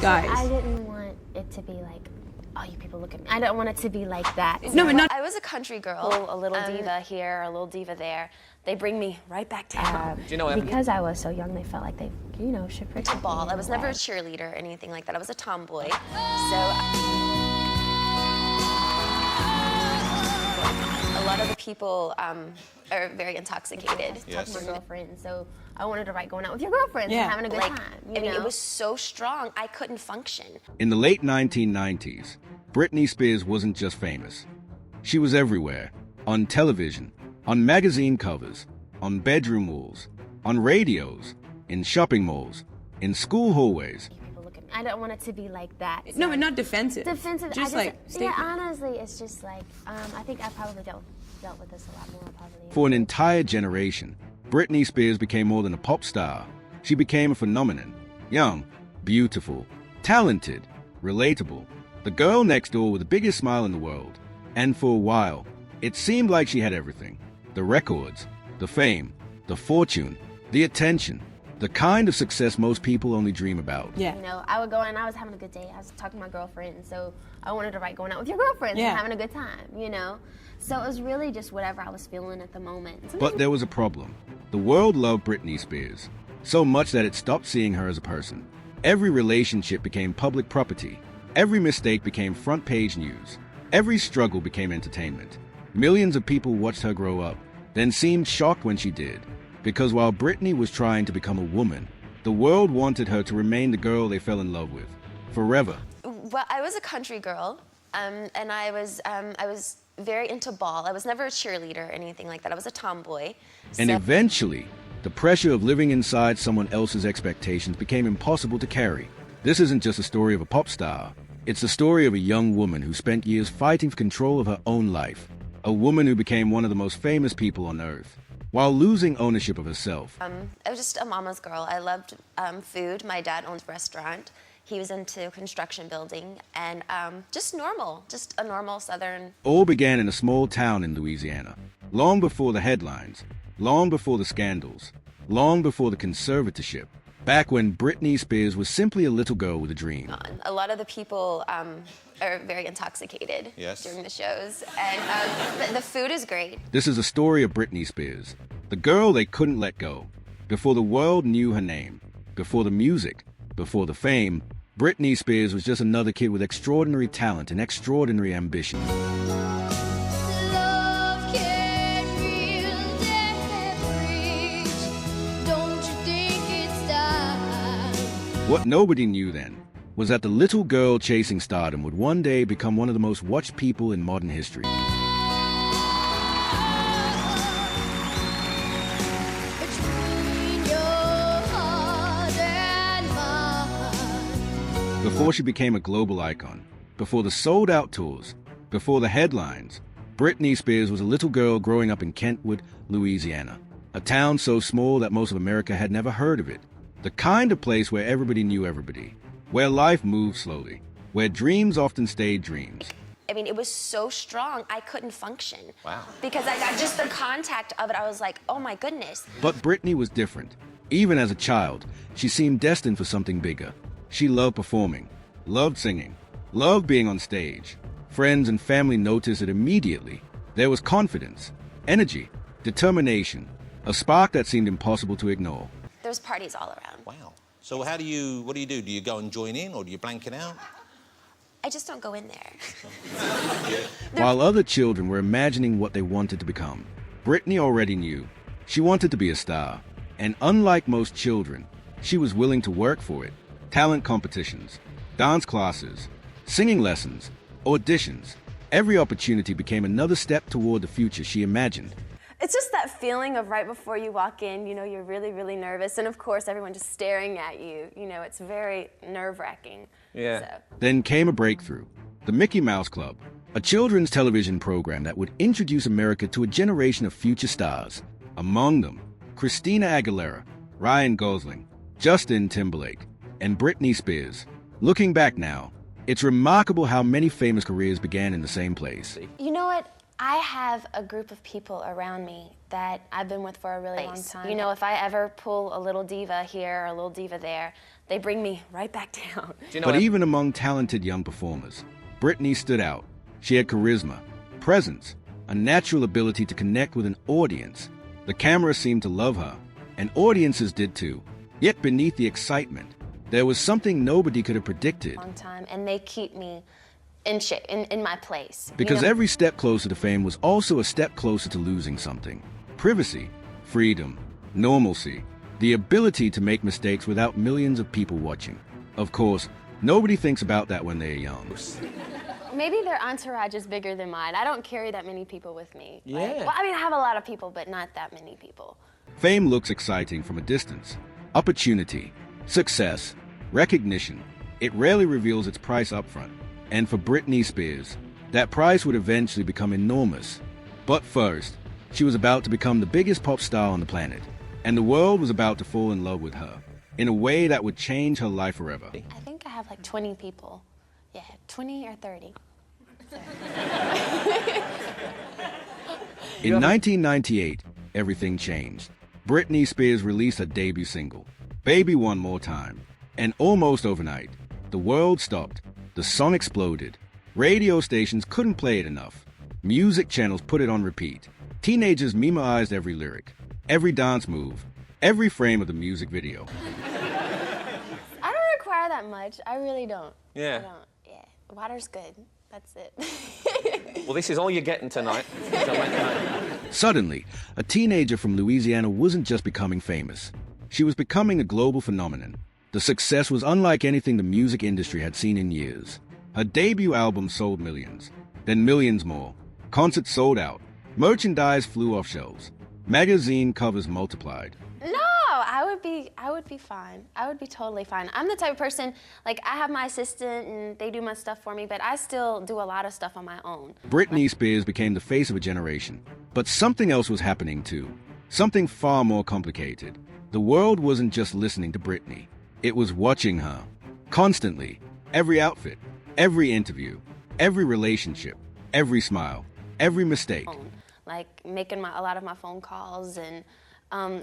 guys. I didn't want it to be like, oh, you people look at me. I don't want it to be like that. No, but not. I was a country girl, a little diva here, a little diva there. They bring me right back down. Do you know what happened? Because I was so young, they felt like they, should protect To me. ball. I was in a never a way. cheerleader or anything like that. I was a tomboy. So a lot of the people are very intoxicated. Yes. Talking to my girlfriend, so I wanted to write going out with your girlfriends Yeah. and having a good time. I mean, it was so strong, I couldn't function. In the late 1990s, Britney Spears wasn't just famous. She was everywhere, on television, on magazine covers, on bedroom walls, on radios, in shopping malls, in school hallways. People look at me. I don't want it to be like that. No, but not defensive. Defensive. Just I like yeah, statement. honestly, it's just like I think I probably dealt with this a lot more probably. For an entire generation, Britney Spears became more than a pop star. She became a phenomenon. Young, beautiful, talented, relatable. The girl next door with the biggest smile in the world. And for a while, it seemed like she had everything. The records, the fame, the fortune, the attention, the kind of success most people only dream about. Yeah. I would go and I was having a good day. I was talking to my girlfriend, so I wanted to write going out with your girlfriends Yeah. and having a good time, So it was really just whatever I was feeling at the moment. But there was a problem. The world loved Britney Spears, so much that it stopped seeing her as a person. Every relationship became public property. Every mistake became front-page news. Every struggle became entertainment. Millions of people watched her grow up, then seemed shocked when she did. Because while Britney was trying to become a woman, the world wanted her to remain the girl they fell in love with, forever. Well, I was a country girl, and I was very into ball. I was never a cheerleader or anything like that. I was a tomboy. And eventually, the pressure of living inside someone else's expectations became impossible to carry. This isn't just a story of a pop star. It's the story of a young woman who spent years fighting for control of her own life. A woman who became one of the most famous people on earth, while losing ownership of herself. I was just a mama's girl. I loved food. My dad owned a restaurant. He was into construction building, and just a normal Southern. All began in a small town in Louisiana, long before the headlines, long before the scandals, long before the conservatorship, back when Britney Spears was simply a little girl with a dream. A lot of the people are very intoxicated during the shows, and the food is great. This is a story of Britney Spears, the girl they couldn't let go. Before the world knew her name, before the music, before the fame, Britney Spears was just another kid with extraordinary talent and extraordinary ambition. What nobody knew then was that the little girl chasing stardom would one day become one of the most watched people in modern history. Before she became a global icon, before the sold-out tours, before the headlines, Britney Spears was a little girl growing up in Kentwood, Louisiana, a town so small that most of America had never heard of it. The kind of place where everybody knew everybody, where life moved slowly, where dreams often stayed dreams. I mean, it was so strong, I couldn't function. Wow. Because I got just the contact of it, I was like, oh my goodness. But Britney was different. Even as a child, she seemed destined for something bigger. She loved performing, loved singing, loved being on stage. Friends and family noticed it immediately. There was confidence, energy, determination, a spark that seemed impossible to ignore. There's parties all around. Wow. So what do you do? Do you go and join in, or do you blank it out? I just don't go in there. While other children were imagining what they wanted to become, Britney already knew. She wanted to be a star. And unlike most children, she was willing to work for it. Talent competitions, dance classes, singing lessons, auditions. Every opportunity became another step toward the future she imagined. It's just that feeling of right before you walk in, you're really, really nervous. And of course, everyone just staring at you. It's very nerve-wracking. Yeah. So. Then came a breakthrough. The Mickey Mouse Club, a children's television program that would introduce America to a generation of future stars. Among them, Christina Aguilera, Ryan Gosling, Justin Timberlake, and Britney Spears. Looking back now, it's remarkable how many famous careers began in the same place. You know what? I have a group of people around me that I've been with for a really long time. You know, if I ever pull a little diva here or a little diva there, they bring me right back down. But even among talented young performers, Britney stood out. She had charisma, presence, a natural ability to connect with an audience. The camera seemed to love her, and audiences did too. Yet beneath the excitement, there was something nobody could have predicted. Long time, and they keep me in my place. Because every step closer to fame was also a step closer to losing something. Privacy, freedom, normalcy, the ability to make mistakes without millions of people watching. Of course, nobody thinks about that when they're young. Maybe their entourage is bigger than mine. I don't carry that many people with me. Yeah. Well, I mean, I have a lot of people, but not that many people. Fame looks exciting from a distance. Opportunity, success, recognition. It rarely reveals its price upfront. And for Britney Spears, that price would eventually become enormous. But first, she was about to become the biggest pop star on the planet, and the world was about to fall in love with her in a way that would change her life forever. I think I have like 20 people. Yeah, 20 or 30. In 1998, everything changed. Britney Spears released her debut single, Baby One More Time, and almost overnight, the world stopped. The song exploded. Radio stations couldn't play it enough. Music channels put it on repeat. Teenagers memorized every lyric, every dance move, every frame of the music video. I don't require that much. I really don't. Yeah. I don't. Yeah. Water's good. That's it. Well, this is all you're getting tonight. Suddenly, a teenager from Louisiana wasn't just becoming famous. She was becoming a global phenomenon. The success was unlike anything the music industry had seen in years. Her debut album sold millions, then millions more. Concerts sold out. Merchandise flew off shelves. Magazine covers multiplied. No, I would be fine. I would be totally fine. I'm the type of person, like, I have my assistant and they do my stuff for me, but I still do a lot of stuff on my own. Britney Spears became the face of a generation. But something else was happening too. Something far more complicated. The world wasn't just listening to Britney. It was watching her. Constantly. Every outfit, every interview, every relationship, every smile, every mistake. Like, making a lot of my phone calls, and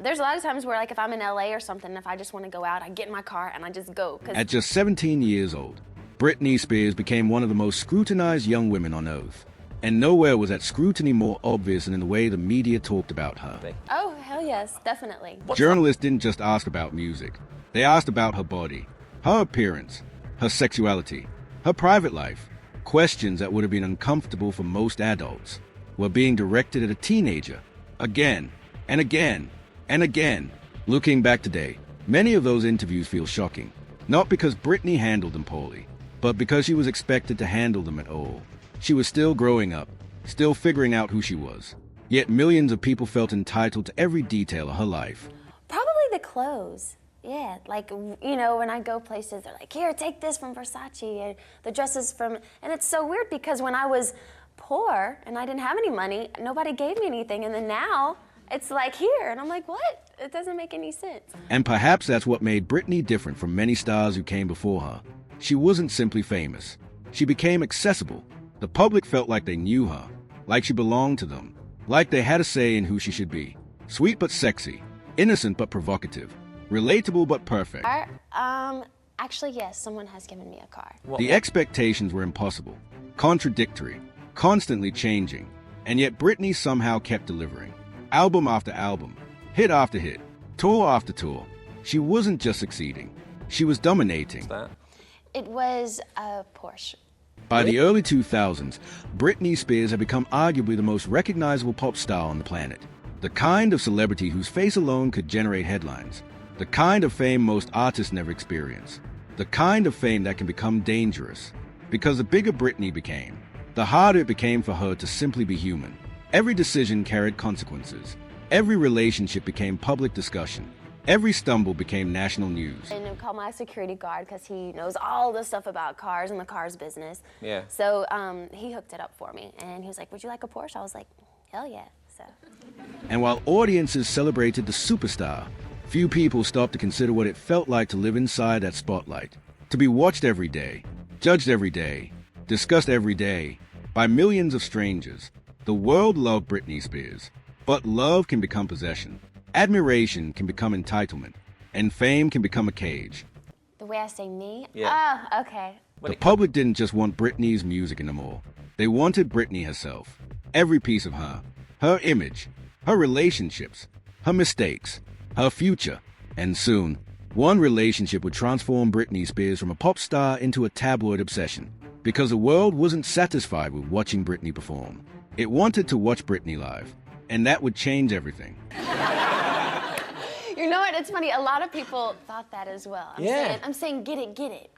there's a lot of times where, like, if I'm in LA or something, if I just want to go out, I get in my car and I just go. At just 17 years old, Britney Spears became one of the most scrutinized young women on earth. And nowhere was that scrutiny more obvious than in the way the media talked about her. Oh, hell yes, definitely. Journalists didn't just ask about music. They asked about her body, her appearance, her sexuality, her private life. Questions that would have been uncomfortable for most adults were being directed at a teenager, again and again and again. Looking back today, many of those interviews feel shocking, not because Britney handled them poorly, but because she was expected to handle them at all. She was still growing up, still figuring out who she was. Yet millions of people felt entitled to every detail of her life. Probably the clothes. Yeah, like, you know, when I go places, they're like, here, take this from Versace, and the dresses from, and it's so weird because when I was poor and I didn't have any money, nobody gave me anything, and then now it's like, here, and I'm like, what? It doesn't make any sense. And perhaps that's what made Britney different from many stars who came before her. She wasn't simply famous. She became accessible. The public felt like they knew her, like she belonged to them, like they had a say in who she should be. Sweet but sexy, innocent but provocative. Relatable but perfect. Actually, yes, someone has given me a car. The expectations were impossible, contradictory, constantly changing, and yet Britney somehow kept delivering. Album after album, hit after hit, tour after tour. She wasn't just succeeding, she was dominating. It was a Porsche. By the early 2000s, Britney Spears had become arguably the most recognizable pop star on the planet. The kind of celebrity whose face alone could generate headlines. The kind of fame most artists never experience. The kind of fame that can become dangerous. Because the bigger Britney became, the harder it became for her to simply be human. Every decision carried consequences. Every relationship became public discussion. Every stumble became national news. And I called my security guard because he knows all the stuff about cars and the cars business. Yeah. So he hooked it up for me, and he was like, would you like a Porsche? I was like, hell yeah. So. And while audiences celebrated the superstar, few people stopped to consider what it felt like to live inside that spotlight. To be watched every day, judged every day, discussed every day, by millions of strangers. The world loved Britney Spears, but love can become possession, admiration can become entitlement, and fame can become a cage. The way I say me? Yeah. Oh, okay. The public didn't just want Britney's music anymore. They wanted Britney herself. Every piece of her image, her relationships, her mistakes, her future. And soon, one relationship would transform Britney Spears from a pop star into a tabloid obsession, because the world wasn't satisfied with watching Britney perform. It wanted to watch Britney live, and that would change everything. You know what? It's funny. A lot of people thought that as well. I'm saying, get it,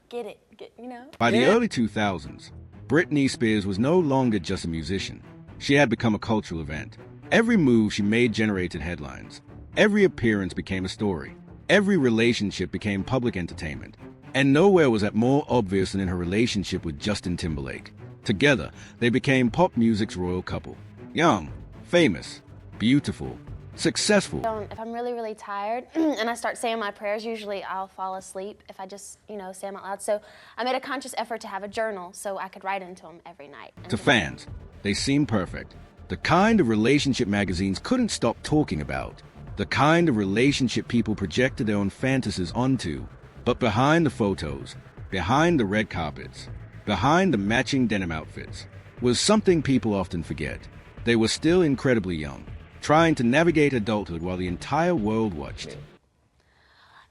you know? By the early 2000s, Britney Spears was no longer just a musician. She had become a cultural event. Every move she made generated headlines. Every appearance became a story. Every relationship became public entertainment. And nowhere was that more obvious than in her relationship with Justin Timberlake. Together, they became pop music's royal couple. Young, famous, beautiful, successful. If I'm really, really tired and I start saying my prayers, usually I'll fall asleep if I just, say them out loud. So I made a conscious effort to have a journal so I could write into them every night. To fans, they seemed perfect. The kind of relationship magazines couldn't stop talking about. The kind of relationship people projected their own fantasies onto. But behind the photos, behind the red carpets, behind the matching denim outfits, was something people often forget. They were still incredibly young, trying to navigate adulthood while the entire world watched.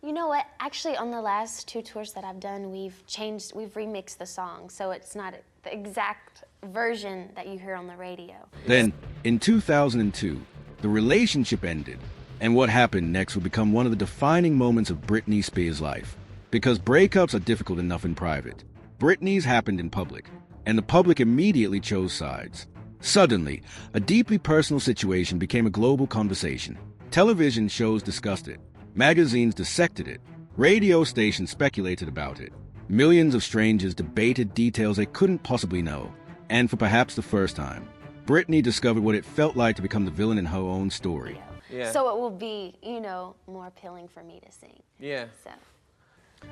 You know what? Actually, on the last 2 tours that I've done, we've remixed the song, so it's not the exact version that you hear on the radio. Then, in 2002, the relationship ended, and what happened next would become one of the defining moments of Britney Spears' life. Because breakups are difficult enough in private, Britney's happened in public, and the public immediately chose sides. Suddenly, a deeply personal situation became a global conversation. Television shows discussed it, magazines dissected it, radio stations speculated about it. Millions of strangers debated details they couldn't possibly know. And for perhaps the first time, Britney discovered what it felt like to become the villain in her own story. Yeah. So it will be, more appealing for me to sing. Yeah. So.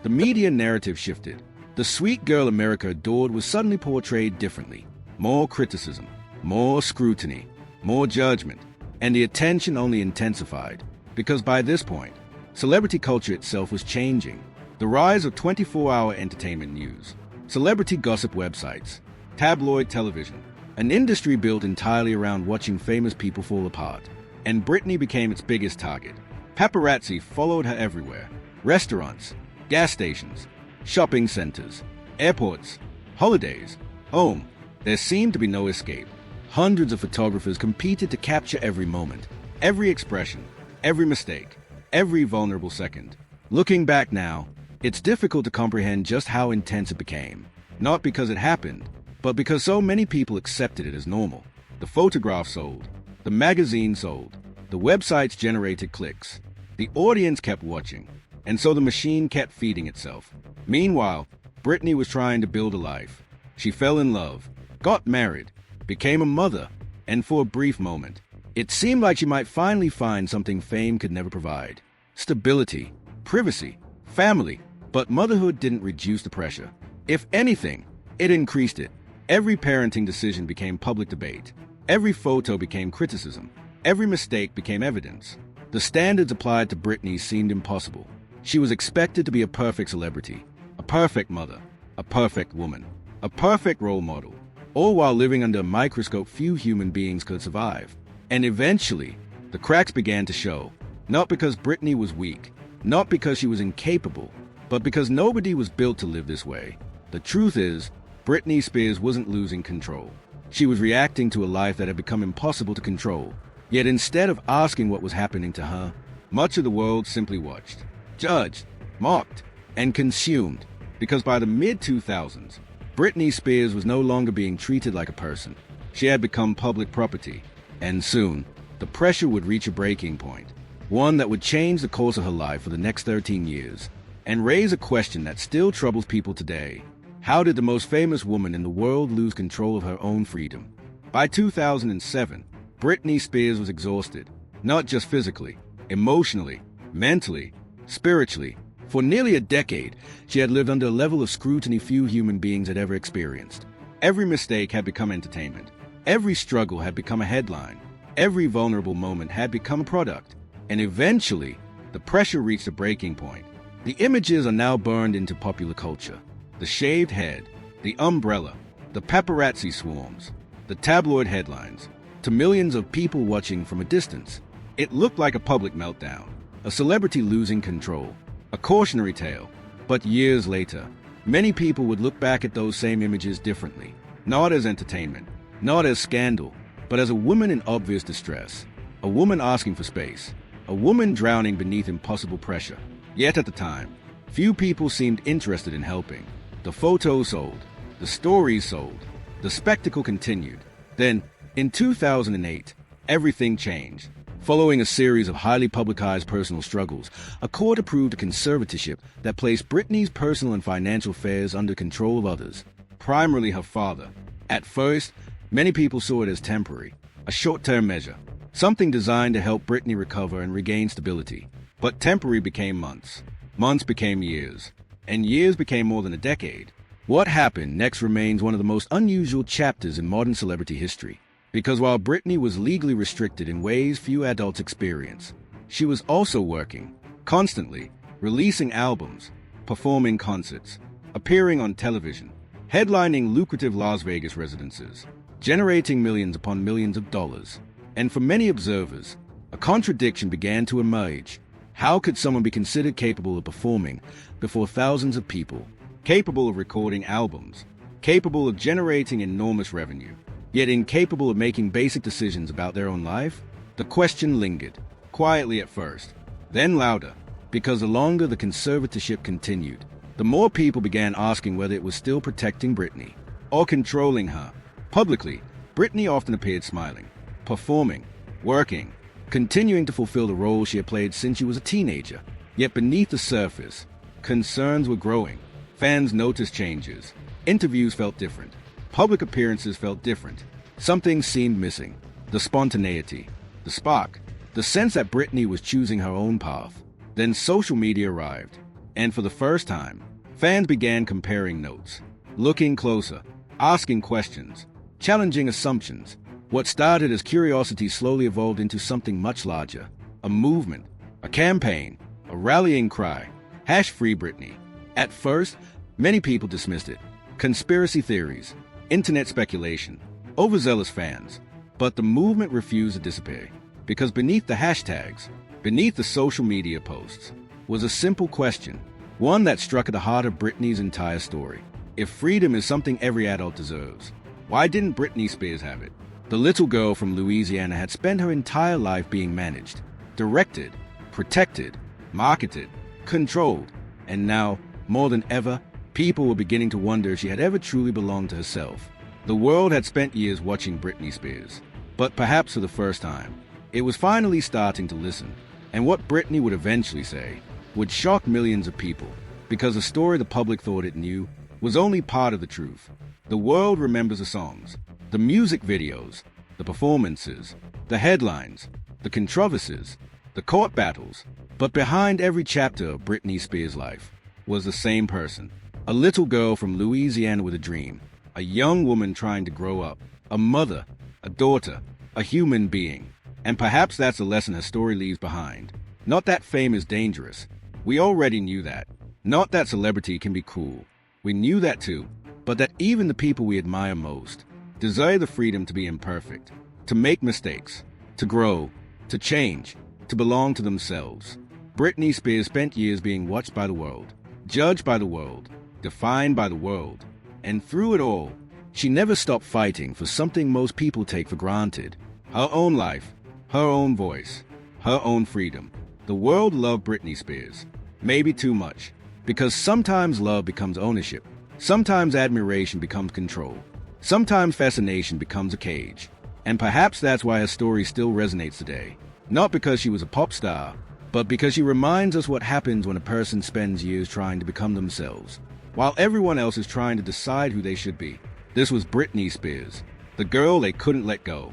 The media narrative shifted. The sweet girl America adored was suddenly portrayed differently. More criticism, more scrutiny, more judgment, and the attention only intensified. Because by this point, celebrity culture itself was changing. The rise of 24-hour entertainment news, celebrity gossip websites, tabloid television, an industry built entirely around watching famous people fall apart. And Britney became its biggest target. Paparazzi followed her everywhere. Restaurants, gas stations, shopping centers, airports, holidays, home. There seemed to be no escape. Hundreds of photographers competed to capture every moment, every expression, every mistake, every vulnerable second. Looking back now, it's difficult to comprehend just how intense it became. Not because it happened, but because so many people accepted it as normal. The photographs sold. The magazine sold. The websites generated clicks. The audience kept watching. And so the machine kept feeding itself. Meanwhile, Britney was trying to build a life. She fell in love, got married, became a mother, and for a brief moment, it seemed like she might finally find something fame could never provide. Stability, privacy, family. But motherhood didn't reduce the pressure. If anything, it increased it. Every parenting decision became public debate. Every photo became criticism. Every mistake became evidence. The standards applied to Britney seemed impossible. She was expected to be a perfect celebrity, a perfect mother, a perfect woman, a perfect role model, all while living under a microscope few human beings could survive. And eventually, the cracks began to show, not because Britney was weak, not because she was incapable, but because nobody was built to live this way. The truth is, Britney Spears wasn't losing control. She was reacting to a life that had become impossible to control. Yet instead of asking what was happening to her, much of the world simply watched, judged, mocked, and consumed. Because by the mid-2000s, Britney Spears was no longer being treated like a person. She had become public property. And soon, the pressure would reach a breaking point, one that would change the course of her life for the next 13 years, and raise a question that still troubles people today. How did the most famous woman in the world lose control of her own freedom? By 2007, Britney Spears was exhausted, not just physically, emotionally, mentally, spiritually. For nearly a decade, she had lived under a level of scrutiny few human beings had ever experienced. Every mistake had become entertainment. Every struggle had become a headline. Every vulnerable moment had become a product. And eventually, the pressure reached a breaking point. The images are now burned into popular culture. The shaved head, the umbrella, the paparazzi swarms, the tabloid headlines, to millions of people watching from a distance. It looked like a public meltdown, a celebrity losing control, a cautionary tale. But years later, many people would look back at those same images differently, not as entertainment, not as scandal, but as a woman in obvious distress, a woman asking for space, a woman drowning beneath impossible pressure. Yet at the time, few people seemed interested in helping. The photos sold, the stories sold, the spectacle continued. Then, in 2008, everything changed. Following a series of highly publicized personal struggles, a court approved a conservatorship that placed Britney's personal and financial affairs under control of others, primarily her father. At first, many people saw it as temporary, a short-term measure, something designed to help Britney recover and regain stability. But temporary became months, months became years, and years became more than a decade. What happened next remains one of the most unusual chapters in modern celebrity history. Because while Britney was legally restricted in ways few adults experience, she was also working, constantly, releasing albums, performing concerts, appearing on television, headlining lucrative Las Vegas residences, generating millions upon millions of dollars. And for many observers, a contradiction began to emerge. How could someone be considered capable of performing before thousands of people, capable of recording albums, capable of generating enormous revenue, yet incapable of making basic decisions about their own life? The question lingered, quietly at first, then louder, because the longer the conservatorship continued, the more people began asking whether it was still protecting Britney or controlling her. Publicly, Britney often appeared smiling, performing, working, continuing to fulfill the role she had played since she was a teenager. Yet beneath the surface, concerns were growing. Fans noticed changes. Interviews felt different. Public appearances felt different. Something seemed missing. The spontaneity, the spark, the sense that Britney was choosing her own path. Then social media arrived, and for the first time, fans began comparing notes, looking closer, asking questions, challenging assumptions. What started as curiosity slowly evolved into something much larger, a movement, a campaign, a rallying cry, #Free Britney. At first, many people dismissed it. Conspiracy theories, internet speculation, overzealous fans. But the movement refused to disappear, because beneath the hashtags, beneath the social media posts, was a simple question, one that struck at the heart of Britney's entire story. If freedom is something every adult deserves, why didn't Britney Spears have it? The little girl from Louisiana had spent her entire life being managed, directed, protected, marketed, controlled, and now, more than ever, people were beginning to wonder if she had ever truly belonged to herself. The world had spent years watching Britney Spears, but perhaps for the first time, it was finally starting to listen. And what Britney would eventually say would shock millions of people, because the story the public thought it knew was only part of the truth. The world remembers the songs, the music videos, the performances, the headlines, the controversies, the court battles. But behind every chapter of Britney Spears' life was the same person, a little girl from Louisiana with a dream, a young woman trying to grow up, a mother, a daughter, a human being. And perhaps that's a lesson her story leaves behind. Not that fame is dangerous. We already knew that. Not that celebrity can be cool. We knew that too. But that even the people we admire most desire the freedom to be imperfect, to make mistakes, to grow, to change, to belong to themselves. Britney Spears spent years being watched by the world, judged by the world, defined by the world. And through it all, she never stopped fighting for something most people take for granted: her own life, her own voice, her own freedom. The world loved Britney Spears, maybe too much, because sometimes love becomes ownership, sometimes admiration becomes control, sometimes fascination becomes a cage. And perhaps that's why her story still resonates today. Not because she was a pop star, but because she reminds us what happens when a person spends years trying to become themselves, while everyone else is trying to decide who they should be. This was Britney Spears, the girl they couldn't let go.